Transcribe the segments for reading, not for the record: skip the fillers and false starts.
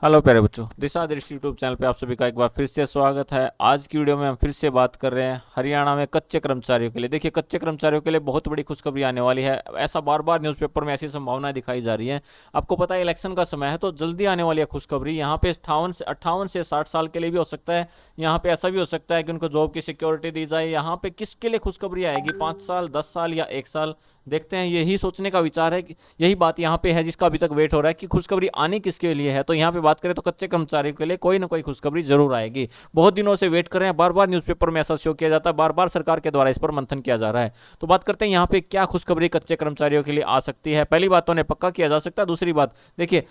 Hello प्यारे बच्चों, दिशा दृष्टि यूट्यूब चैनल पे आप सभी का एक बार फिर से स्वागत है। आज की वीडियो में हम फिर से बात कर रहे हैं हरियाणा में कच्चे कर्मचारियों के लिए। देखिए, कच्चे कर्मचारियों के लिए बहुत बड़ी खुशखबरी आने वाली है। ऐसा बार बार न्यूज़पेपर में ऐसी संभावनाएं दिखाई जा रही हैं। आपको पता है इलेक्शन का समय है, तो जल्दी आने वाली है खुशखबरी। यहाँ पे 58 से 60 साल के लिए भी हो सकता है। यहाँ पे ऐसा भी हो सकता है कि उनको जॉब की सिक्योरिटी दी जाए। यहाँ पे किसके लिए खुशखबरी आएगी, 5 साल, 10 साल या 1 साल, देखते हैं। यही सोचने का विचार है कि यही बात यहाँ पे है जिसका अभी तक वेट हो रहा है कि खुशखबरी आने किसके लिए है। तो यहाँ पे बात करें तो कच्चे कर्मचारियों के लिए कोई ना कोई खुशखबरी जरूर आएगी। बहुत दिनों से वेट कर रहे हैं, बार बार न्यूज़पेपर में ऐसा शो किया जाता है, बार बार सरकार के द्वारा इस पर मंथन किया जा रहा है। तो बात करते हैं यहाँ पे क्या खुशखबरी कच्चे कर्मचारियों के लिए आ सकती है। पहली बात तो उन्हें पक्का किया जा सकता है। दूसरी बात, देखिए,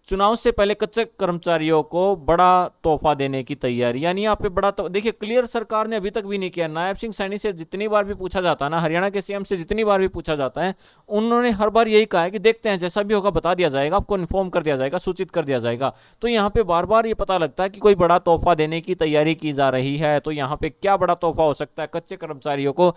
चुनाव से पहले कच्चे कर्मचारियों को बड़ा तोहफा देने की तैयारी, यानी यहाँ पे बड़ा तो देखिए क्लियर सरकार ने अभी तक भी नहीं किया। नायब सिंह सैनी से जितनी बार भी पूछा जाता है ना, हरियाणा के सीएम से जितनी बार भी पूछा जाता है, उन्होंने हर बार यही कहा है कि देखते हैं, जैसा भी होगा बता दिया जाएगा, आपको इन्फॉर्म कर दिया जाएगा, सूचित कर दिया जाएगा। तो यहाँ पे बार बार ये पता लगता है कि कोई बड़ा तोहफा देने की तैयारी की जा रही है। तो यहाँ पे क्या बड़ा तोहफा हो सकता है कच्चे कर्मचारियों को?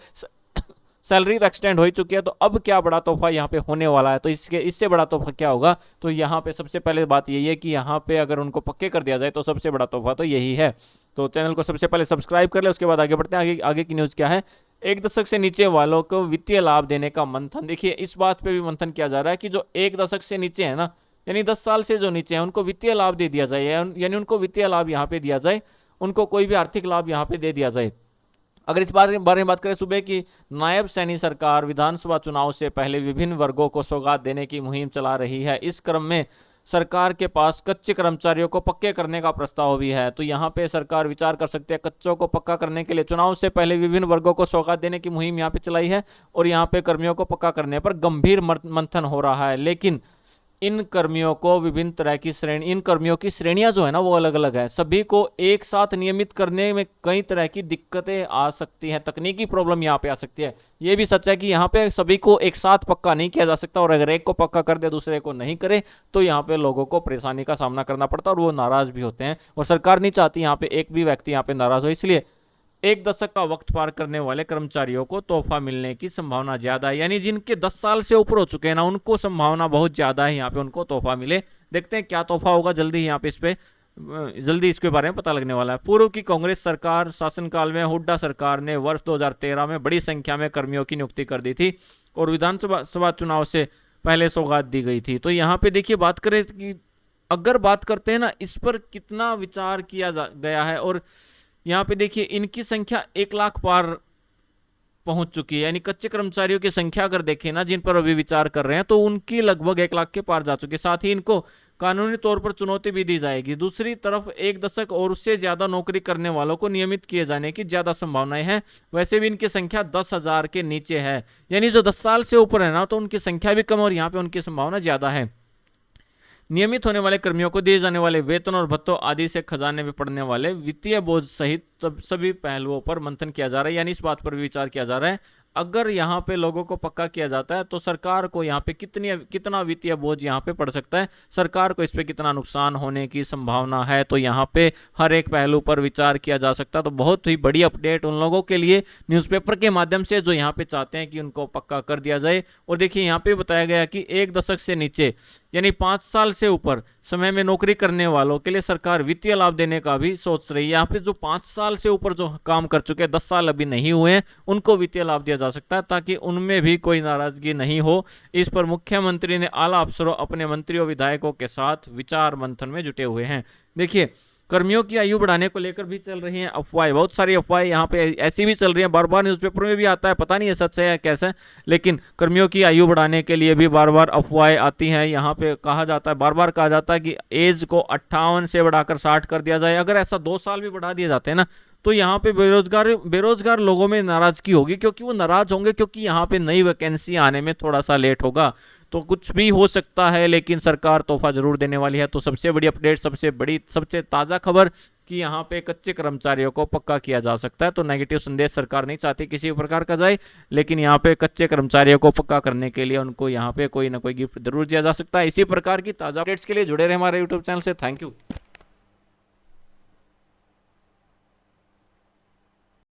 सैलरी तो एक्सटेंड हो चुकी है, तो अब क्या बड़ा तोहफा यहाँ पे होने वाला है? तो इससे बड़ा तोहफा क्या होगा? तो यहाँ पे सबसे पहले बात यही है कि यहाँ पे अगर उनको पक्के कर दिया जाए तो सबसे बड़ा तोहफा तो यही है। तो चैनल को सबसे पहले सब्सक्राइब कर ले, उसके बाद आगे बढ़ते हैं। आगे की न्यूज़ क्या है? 1 दशक से नीचे वालों को वित्तीय लाभ देने का मंथन। देखिए, इस बात पे भी मंथन किया जा रहा है कि जो 1 दशक से नीचे है ना, यानी 10 साल से जो नीचे है, उनको वित्तीय लाभ दे दिया जाए, यानी उनको वित्तीय लाभ यहाँ पे दिया जाए, उनको कोई भी आर्थिक लाभ यहाँ पे दे दिया जाए। अगर इस बारे में बात करें, सुबह की नायब सैनी सरकार विधानसभा चुनाव से पहले विभिन्न वर्गों को सौगात देने की मुहिम चला रही है। इस क्रम में सरकार के पास कच्चे कर्मचारियों को पक्के करने का प्रस्ताव भी है। तो यहाँ पे सरकार विचार कर सकते हैं कच्चों को पक्का करने के लिए। चुनाव से पहले विभिन्न वर्गों को सौगात देने की मुहिम यहाँ पे चलाई है और यहाँ पे कर्मियों को पक्का करने पर गंभीर मंथन हो रहा है। लेकिन इन कर्मियों को विभिन्न तरह की इन कर्मियों की श्रेणियां जो है ना, वो अलग अलग है। सभी को एक साथ नियमित करने में कई तरह की दिक्कतें आ सकती हैं, तकनीकी प्रॉब्लम यहाँ पे आ सकती है। ये भी सच है कि यहाँ पे सभी को एक साथ पक्का नहीं किया जा सकता, और अगर एक को पक्का कर दे दूसरे को नहीं करे तो यहाँ पे लोगों को परेशानी का सामना करना पड़ता है और वो नाराज भी होते हैं। और सरकार नहीं चाहती यहाँ पे एक भी व्यक्ति यहाँ पे नाराज हो। इसलिए 1 दशक का वक्त पार करने वाले कर्मचारियों को तोहफा मिलने की संभावना ज्यादा है। यानी जिनके 10 साल से ऊपर हो चुके हैं ना, उनको संभावना बहुत ज्यादा है यहाँ पे उनको तोहफा मिले। देखते हैं क्या तोहफा होगा। जल्दी यहाँ पे जल्दी इसके बारे में पता लगने वाला है। पूर्व की कांग्रेस सरकार शासनकाल में हुड्डा सरकार ने वर्ष 2013 में बड़ी संख्या में कर्मियों की नियुक्ति कर दी थी और विधानसभा चुनाव से पहले सौगात दी गई थी। तो यहाँ पे देखिए, बात करें कि अगर बात करते हैं ना, इस पर कितना विचार किया गया है, और यहाँ पे देखिए इनकी संख्या 1 लाख पार पहुंच चुकी है। यानी कच्चे कर्मचारियों की संख्या अगर देखें ना, जिन पर अभी विचार कर रहे हैं, तो उनकी लगभग 1 लाख के पार जा चुकी है। साथ ही इनको कानूनी तौर पर चुनौती भी दी जाएगी। दूसरी तरफ 1 दशक और उससे ज्यादा नौकरी करने वालों को नियमित किए जाने की ज्यादा संभावनाएं हैं। वैसे भी इनकी संख्या 10,000 के नीचे है, यानी जो 10 साल से ऊपर है ना, तो उनकी संख्या भी कम और यहाँ पे उनकी संभावना ज्यादा है। नियमित होने वाले कर्मियों को दिए जाने वाले वेतन और भत्तों आदि से खजाने में पड़ने वाले वित्तीय बोझ सहित सभी पहलुओं पर मंथन किया जा रहा है। यानी इस बात पर भी विचार किया जा रहा है, अगर यहाँ पे लोगों को पक्का किया जाता है तो सरकार को यहाँ पे कितना वित्तीय बोझ यहाँ पे पड़ सकता है, सरकार को इस पे कितना नुकसान होने की संभावना है। तो यहाँ पे हर एक पहलू पर विचार किया जा सकता है। तो बहुत ही बड़ी अपडेट उन लोगों के लिए न्यूज़पेपर के माध्यम से जो यहाँ पे चाहते हैं कि उनको पक्का कर दिया जाए। और देखिए, यहाँ पे बताया गया कि 1 दशक से नीचे यानी 5 साल से ऊपर समय में नौकरी करने वालों के लिए सरकार वित्तीय लाभ देने का भी सोच रही है। यहाँ पे जो 5 साल से ऊपर जो काम कर चुके हैं, 10 साल अभी नहीं हुए हैं, उनको वित्तीय लाभ दिया जा सकता है ताकि उनमें भी कोई नाराजगी नहीं हो। इस पर मुख्यमंत्री ने आला अफसरों, अपने मंत्रियों, विधायकों के साथ विचार मंथन में जुटे हुए हैं। देखिए, कर्मियों की आयु बढ़ाने को लेकर भी चल रही हैं अफवाहें, बहुत सारी अफवाहें यहाँ पे ऐसी भी चल रही हैं, बार बार न्यूज़पेपर में भी आता है, पता नहीं है सच है या कैसे। लेकिन कर्मियों की आयु बढ़ाने के लिए भी बार बार अफवाहें आती हैं। यहाँ पे कहा जाता है, बार बार कहा जाता है कि एज को 58 से बढ़ाकर 60 कर दिया जाए। अगर ऐसा 2 साल भी बढ़ा दिए जाते हैं ना, तो यहाँ पे बेरोजगार लोगों में नाराजगी होगी, क्योंकि वो नाराज होंगे क्योंकि यहाँ पे नई वैकेंसी आने में थोड़ा सा लेट होगा। तो कुछ भी हो सकता है, लेकिन सरकार तोहफा जरूर देने वाली है। तो सबसे बड़ी अपडेट, सबसे ताज़ा खबर कि यहाँ पे कच्चे कर्मचारियों को पक्का किया जा सकता है। तो नेगेटिव संदेश सरकार नहीं चाहती किसी प्रकार का जाए, लेकिन यहाँ पे कच्चे कर्मचारियों को पक्का करने के लिए उनको यहाँ पे कोई ना कोई गिफ्ट जरूर दिया जा सकता है। इसी प्रकार की ताज़ा अपडेट्स के लिए जुड़े रहे हमारे यूट्यूब चैनल से। Thank you.